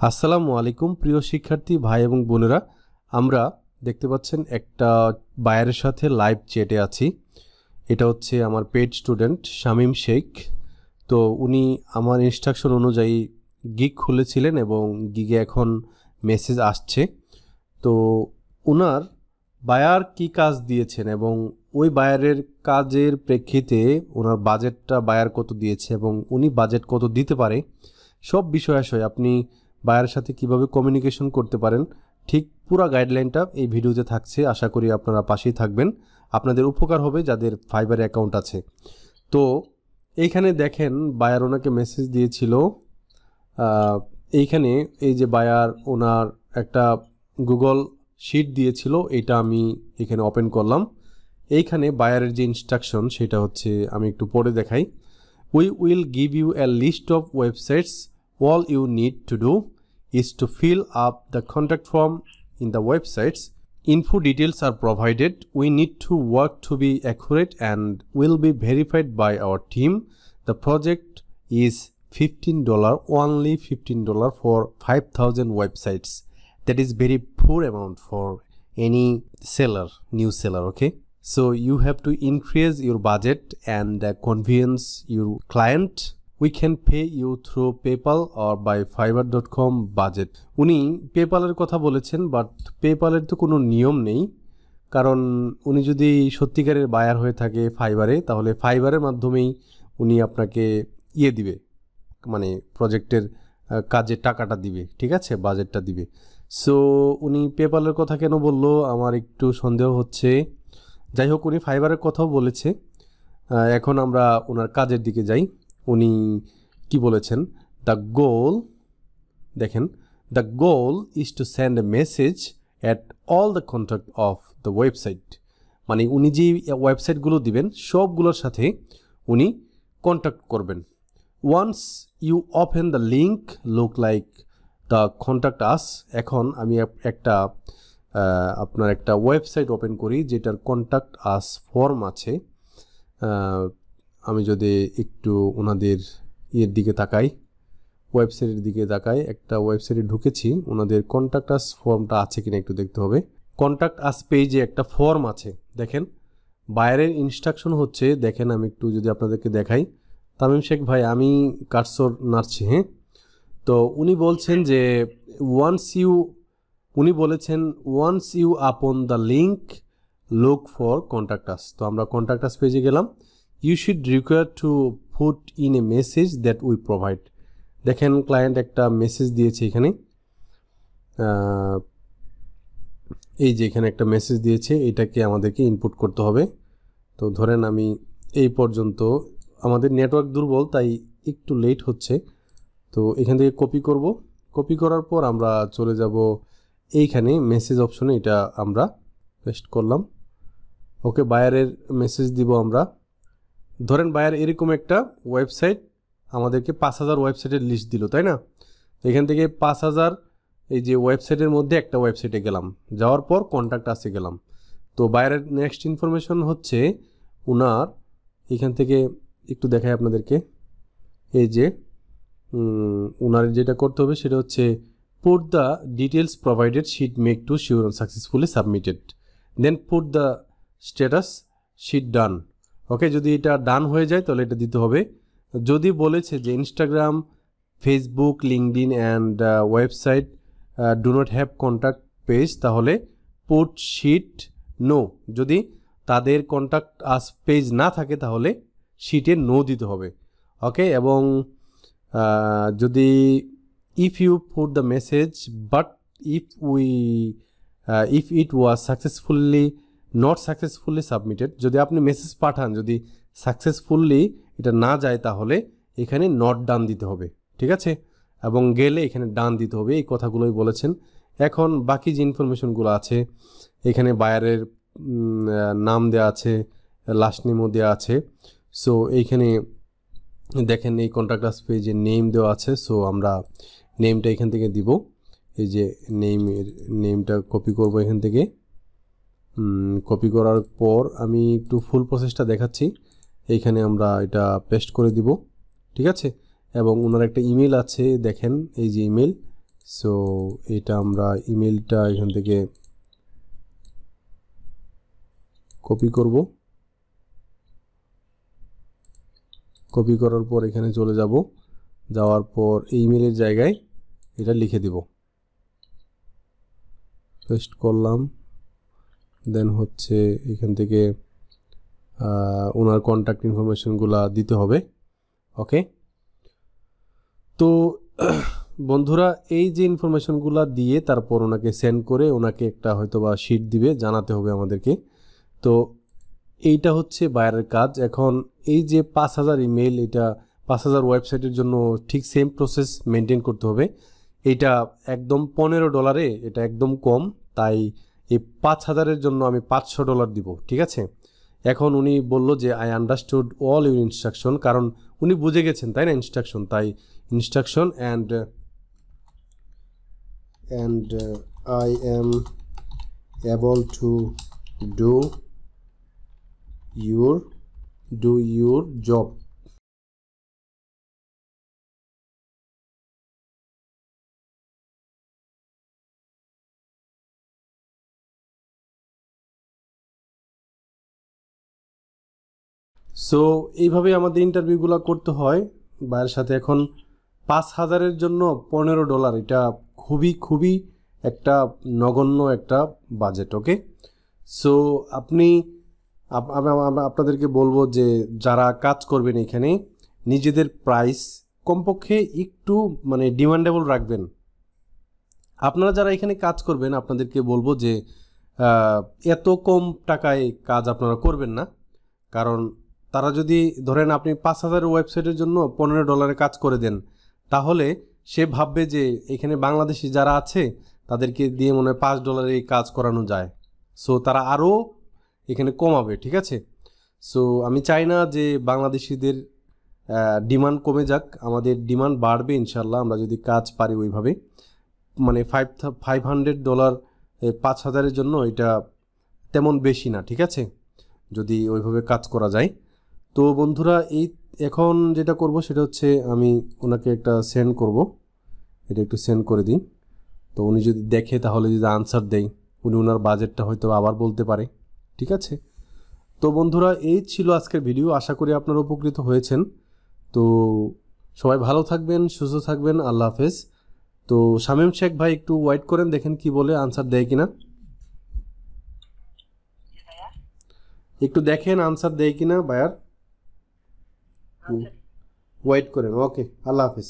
আসসালামু আলাইকুম প্রিয় শিক্ষার্থী ভাই এবং বোনেরা, আমরা দেখতে পাচ্ছেন একটা বায়ারের সাথে লাইভ চ্যাটে আছি। এটা হচ্ছে আমার পেড স্টুডেন্ট শামীম শেখ। তো উনি আমার ইনস্ট্রাকশন অনুযায়ী গিগ খুলেছিলেন এবং গিগে এখন মেসেজ আসছে। তো উনার বায়ার কি কাজ দিয়েছেন এবং ওই বায়ারের কাজের প্রেক্ষিতে ওনার বাজেটটা বায়ার কত দিয়েছে এবং উনি বাজেট কত দিতে পারে, সব বিষয় আপনি বায়ারের সাথে কিভাবে কমিউনিকেশন করতে পারেন, ঠিক পুরো গাইডলাইনটা এই ভিডিওতে থাকছে। আশা করি আপনারা পাশেই থাকবেন, আপনাদের উপকার হবে যাদের ফাইবার অ্যাকাউন্ট আছে। তো এইখানে দেখেন বায়ার ওনাকে মেসেজ দিয়েছিল। এইখানে এই যে বায়ার ওনার একটা গুগল শিট দিয়েছিল, এটা আমি এখানে ওপেন করলাম। এইখানে বায়ারের যে ইনস্ট্রাকশন সেটা হচ্ছে, আমি একটু পড়ে দেখাই। We will give you a list of websites. All you need to do is to fill up the contact form in the websites. Info details are provided. We need to work to be accurate and will be verified by our team. The project is $15, only $15 for 5,000 websites. That is very poor amount for any seller, new seller, okay? So you have to increase your budget and convince your client. We can pay you through PayPal or by fiverr.com budget. উনি পেপ্যালের কথা বলেছেন, but পেপ্যালের তো কোনো নিয়ম নেই, কারণ উনি যদি সত্যিকারের বায়ার হয়ে থাকে ফাইবারে, তাহলে ফাইবারের মাধ্যমেই উনি আপনাকে দিবে, মানে প্রজেক্টের কাজে টাকাটা দিবে, ঠিক আছে, বাজেটটা দিবে। সো উনি পেপ্যালের কথা কেন বললো আমার একটু সন্দেহ হচ্ছে। যাই হোক, উনি ফাইবারের কথাও বলেছে। এখন আমরা ওনার কাজের দিকে যাই। উনি কি বলেছেন? দ্য গোল, দেখেন, the goal is to send A message at all the contact of the website. মানে উনি যে ওয়েবসাইটগুলো দিবেন সবগুলোর সাথে উনি কন্ট্যাক্ট করবেন। Once you open the link look like the contact us. এখন আমি একটা আপনার একটা ওয়েবসাইট ওপেন করি যেটার কন্ট্যাক্ট আস ফর্ম আছে। আমি যদি একটু ওনাদের দিকে তাকাই, ওয়েবসাইটের দিকে তাকাই, একটা ওয়েবসাইটে ঢুকেছি, ওনাদের কন্ট্যাক্ট আস ফর্মটা আছে কিনা একটু দেখতে হবে। কন্ট্যাক্ট আস পেজে একটা ফর্ম আছে, দেখেন বাইরের ইনস্ট্রাকশন হচ্ছে, দেখেন আমি একটু যদি আপনাদেরকে দেখাই। তামিম শেখ ভাই, আমি কার্সর নাড়ছি, হ্যাঁ। তো উনি বলছেন যে উনি বলেছেন once you open the link look for contact us. তো আমরা কন্ট্যাক্ট আস পেজে গেলাম। You should require to put in a message that we provide. দেখেন ক্লায়েন্ট একটা মেসেজ দিয়েছে এখানে, এই যে এখানে একটা মেসেজ দিয়েছে, এটাকে আমাদেরকে ইনপুট করতে হবে। তো ধরেন আমি এই পর্যন্ত, আমাদের নেটওয়ার্ক দুর্বল তাই একটু লেট হচ্ছে। তো এখান থেকে কপি করব, কপি করার পর আমরা চলে যাব এইখানে মেসেজ অপশনে, এটা আমরা পেস্ট করলাম। ওকে, বায়ারের মেসেজ দিব আমরা। ধরেন বায়ার এরকম একটা ওয়েবসাইট আমাদেরকে 5,000 ওয়েবসাইটের লিস্ট দিল, তাই না? তো এখান থেকে 5,000 এই যে ওয়েবসাইটের মধ্যে একটা ওয়েবসাইটে গেলাম, যাওয়ার পর কন্ট্যাক্ট আসে গেলাম। তো বায়ারের নেক্সট ইনফরমেশন হচ্ছে উনার এখান থেকে একটু দেখাই আপনাদেরকে। এই যে উনার যেটা করতে হবে সেটা হচ্ছে put the details provided sheet make to sure successfully submitted, then put the status sheet done. ওকে, যদি এটা ডান হয়ে যায় তাহলে এটা দিতে হবে। যদি বলেছে যে Instagram, Facebook, LinkedIn and website do not have contact page, তাহলে পুট শিট নো। যদি তাদের কন্ট্যাক্ট আস পেজ না থাকে তাহলে শিটে নো দিতে হবে। ওকে, এবং যদি if you put the message but if it was not successfully submitted, যদি আপনি মেসেজ পাঠান যদি সাকসেসফুলি এটা না যায় তাহলে এখানে নট ডান দিতে হবে, ঠিক আছে, এবং গেলে এখানে ডান দিতে হবে। এই কথাগুলোই বলেছেন। এখন বাকি যে ইনফরমেশনগুলো আছে, এখানে বায়ারের নাম দেওয়া আছে, লাস্ট নেমও দেওয়া আছে। সো এইখানে দেখেন এই কন্ট্যাক্ট আস পেজে নেম দেওয়া আছে। সো আমরা নেমটা এখান থেকে দিব। এই যে নেমটা কপি করব এখান থেকে। কপি করার পর আমি একটু ফুল প্রসেসটা দেখাচ্ছি। এইখানে আমরা এটা পেস্ট করে দিব, ঠিক আছে। এবং ওনার একটা ইমেল আছে, দেখেন এই যে ইমেল, সো এটা আমরা ইমেলটা এখান থেকে কপি করব, কপি করার পর এখানে চলে যাব, যাওয়ার পর এই ইমেলের জায়গায় এটা লিখে দিব, পেস্ট করলাম। দেন হচ্ছে এখান থেকে ওনার কন্ট্যাক্ট ইনফরমেশনগুলো দিতে হবে। ওকে, তো বন্ধুরা এই যে ইনফরমেশনগুলো দিয়ে তারপর ওনাকে সেন্ড করে ওনাকে একটা হয়তো বা শিট দিবে, জানাতে হবে আমাদেরকে। তো এইটা হচ্ছে বায়ারের কাজ। এখন এই যে 5,000 ইমেল, এটা 5,000 ওয়েবসাইটের জন্য ঠিক সেম প্রসেস মেনটেন করতে হবে। এইটা একদম $15, এটা একদম কম, তাই এই 5,000-এর জন্য আমি $500 দিব, ঠিক আছে। এখন উনি বলল যে I understood all your instruction, কারণ উনি বুঝে গেছেন তাই না ইনস্ট্রাকশন, তাই instruction and I am able to do your job. So এইভাবে আমাদের ইন্টারভিউগুলো করতে হয় ভাইয়ের সাথে। এখন 5,000-এর জন্য $15, এটা খুবই খুবই একটা নগণ্য একটা বাজেট। ওকে, সো আপনি আপনাদেরকে বলবো যে যারা কাজ করবেন এখানে নিজেদের প্রাইস কমপক্ষে একটু মানে ডিমান্ডেবল রাখবেন। আপনারা যারা এখানে কাজ করবেন আপনাদেরকে বলবো যে এত কম টাকায় কাজ আপনারা করবেন না, কারণ তারা যদি ধরেন আপনি 5,000 ওয়েবসাইটের জন্য $15 কাজ করে দেন, তাহলে সে ভাববে যে এখানে বাংলাদেশি যারা আছে তাদেরকে দিয়ে মনে হয় $5 কাজ করানো যায়। সো তারা আরও এখানে কমাবে, ঠিক আছে। সো আমি চাই না যে বাংলাদেশিদের ডিমান্ড কমে যাক, আমাদের ডিমান্ড বাড়বে ইনশাল্লাহ আমরা যদি কাজ পারি ওইভাবে। মানে $500 5,000-এর জন্য এটা তেমন বেশি না, ঠিক আছে, যদি ওইভাবে কাজ করা যায়। তো বন্ধুরা এই এখন যেটা করব সেটা হচ্ছে আমি ওনাকে একটা সেন্ড করব, এটা একটু সেন্ড করে দিই। তো উনি যদি দেখে তাহলে যদি আনসার দেয় উনি ওনার বাজেটটা হয়তো আবার বলতে পারে, ঠিক আছে। তো বন্ধুরা এই ছিল আজকের ভিডিও, আশা করি আপনারা উপকৃত হয়েছেন। তো সবাই ভালো থাকবেন, সুস্থ থাকবেন, আল্লাহ হাফেজ। তো শামীম শেখ ভাই একটু ওয়েট করেন, দেখেন কি বলে, আনসার দেয় কিনা, একটু দেখেন আনসার দেয় কিনা বায়ার, ওয়েট করেন। ওকে, আল্লাহ হাফেজ।